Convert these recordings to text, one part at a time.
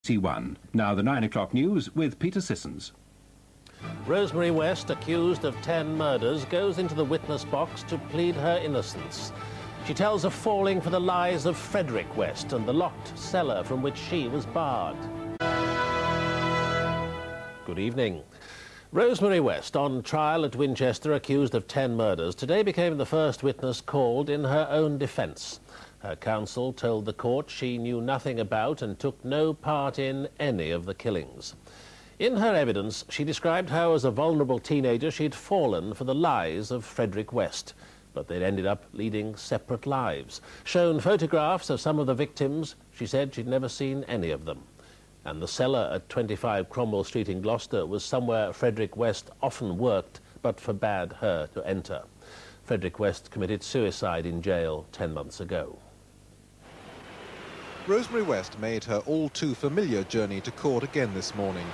BBC1. Now the 9 o'clock news with Peter Sissons. Rosemary West, accused of 10 murders, goes into the witness box to plead her innocence. She tells of falling for the lies of Frederick West and the locked cellar from which she was barred. Good evening. Rosemary West, on trial at Winchester, accused of 10 murders, today became the first witness called in her own defence. Her counsel told the court she knew nothing about and took no part in any of the killings. In her evidence, she described how, as a vulnerable teenager, she'd fallen for the lies of Frederick West, but they'd ended up leading separate lives. Shown photographs of some of the victims, she said she'd never seen any of them. And the cellar at 25 Cromwell Street in Gloucester was somewhere Frederick West often worked, but forbade her to enter. Frederick West committed suicide in jail 10 months ago. Rosemary West made her all-too-familiar journey to court again this morning.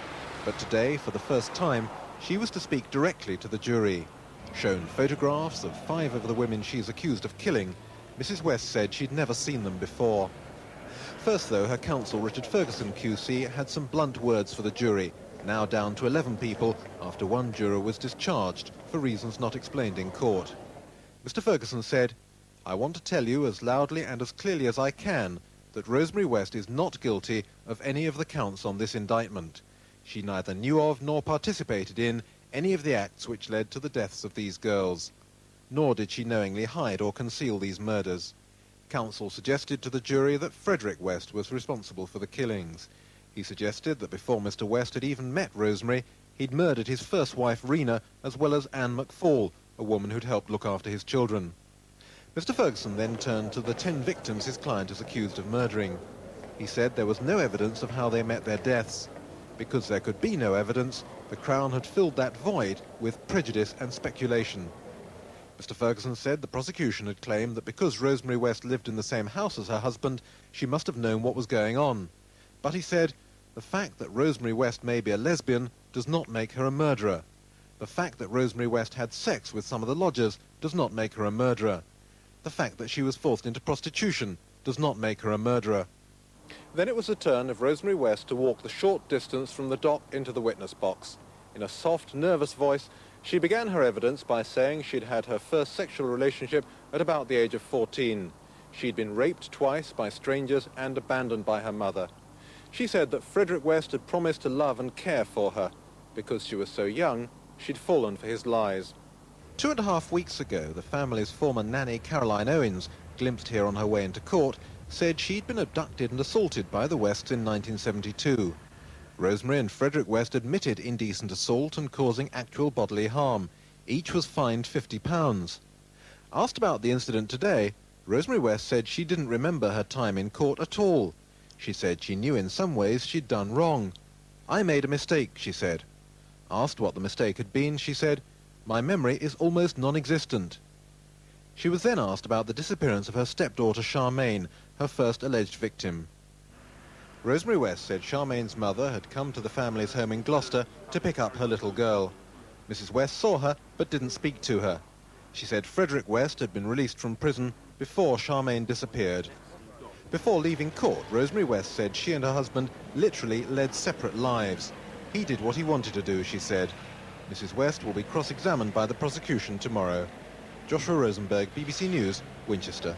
But today, for the first time, she was to speak directly to the jury. Shown photographs of 5 of the women she's accused of killing, Mrs. West said she'd never seen them before. First, though, her counsel, Richard Ferguson QC, had some blunt words for the jury, now down to 11 people after one juror was discharged for reasons not explained in court. Mr. Ferguson said, "I want to tell you as loudly and as clearly as I can that Rosemary West is not guilty of any of the counts on this indictment. She neither knew of nor participated in any of the acts which led to the deaths of these girls. Nor did she knowingly hide or conceal these murders." Counsel suggested to the jury that Frederick West was responsible for the killings. He suggested that before Mr. West had even met Rosemary, he'd murdered his first wife, Rena, as well as Anne McFall, a woman who'd helped look after his children. Mr. Ferguson then turned to the 10 victims his client is accused of murdering. He said there was no evidence of how they met their deaths. Because there could be no evidence, the Crown had filled that void with prejudice and speculation. Mr. Ferguson said the prosecution had claimed that because Rosemary West lived in the same house as her husband, she must have known what was going on. But he said, the fact that Rosemary West may be a lesbian does not make her a murderer. The fact that Rosemary West had sex with some of the lodgers does not make her a murderer. The fact that she was forced into prostitution does not make her a murderer. Then it was the turn of Rosemary West to walk the short distance from the dock into the witness box. In a soft, nervous voice, she began her evidence by saying she'd had her first sexual relationship at about the age of 14. She'd been raped twice by strangers and abandoned by her mother. She said that Frederick West had promised to love and care for her. Because she was so young, she'd fallen for his lies. 2.5 weeks ago, the family's former nanny, Caroline Owens, glimpsed here on her way into court, said she'd been abducted and assaulted by the Wests in 1972. Rosemary and Frederick West admitted indecent assault and causing actual bodily harm. Each was fined £50. Asked about the incident today, Rosemary West said she didn't remember her time in court at all. She said she knew in some ways she'd done wrong. "I made a mistake," she said. Asked what the mistake had been, she said, "My memory is almost non-existent." She was then asked about the disappearance of her stepdaughter Charmaine, her first alleged victim. Rosemary West said Charmaine's mother had come to the family's home in Gloucester to pick up her little girl. Mrs. West saw her but didn't speak to her. She said Frederick West had been released from prison before Charmaine disappeared. Before leaving court, Rosemary West said she and her husband literally led separate lives. He did what he wanted to do, she said. Mrs. West will be cross-examined by the prosecution tomorrow. Joshua Rosenberg, BBC News, Winchester.